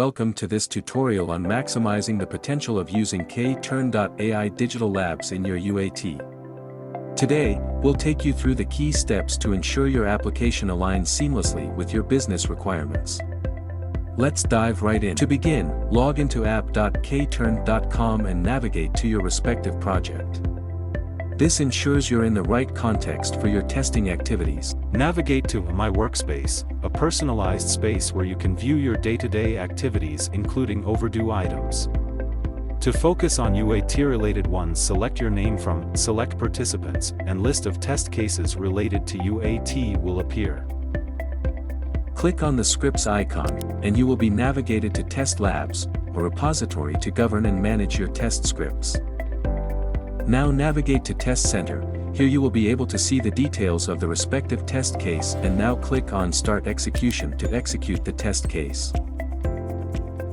welcome to this tutorial on maximizing the potential of using KTern AI Digital Labs in your UAT. Today, we'll take you through the key steps to ensure your application aligns seamlessly with your business requirements. Let's dive right in. To begin, log into app.ktern.com and navigate to your respective project. This ensures you're in the right context for your testing activities. Navigate to My Workspace, a personalized space where you can view your day-to-day activities including overdue items. To focus on UAT-related ones, select your name from Select Participants, and list of test cases related to UAT will appear. Click on the scripts icon, and you will be navigated to Test Labs, a repository to govern and manage your test scripts. Now navigate to Test Center. Here you will be able to see the details of the respective test case, and now click on Start Execution to execute the test case.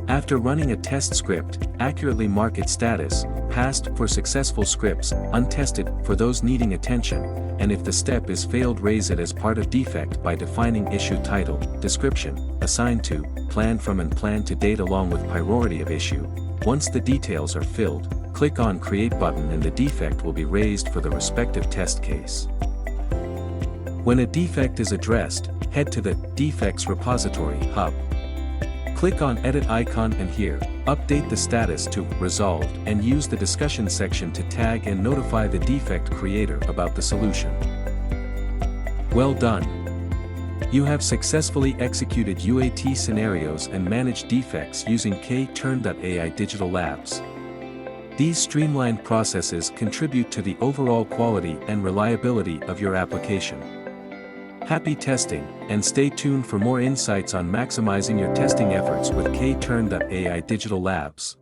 After running a test script, accurately mark its status, passed for successful scripts, untested for those needing attention, and if the step is failed, raise it as part of defect by defining issue title, description, assigned to, planned from and planned to date along with priority of issue. Once the details are filled, click on Create button and the defect will be raised for the respective test case. When a defect is addressed, head to the Defects Repository Hub. Click on Edit icon and here, update the status to Resolved and use the discussion section to tag and notify the defect creator about the solution. Well done! You have successfully executed UAT scenarios and managed defects using KTern AI Digital Labs. These streamlined processes contribute to the overall quality and reliability of your application. Happy testing, and stay tuned for more insights on maximizing your testing efforts with KTern AI Digital Labs.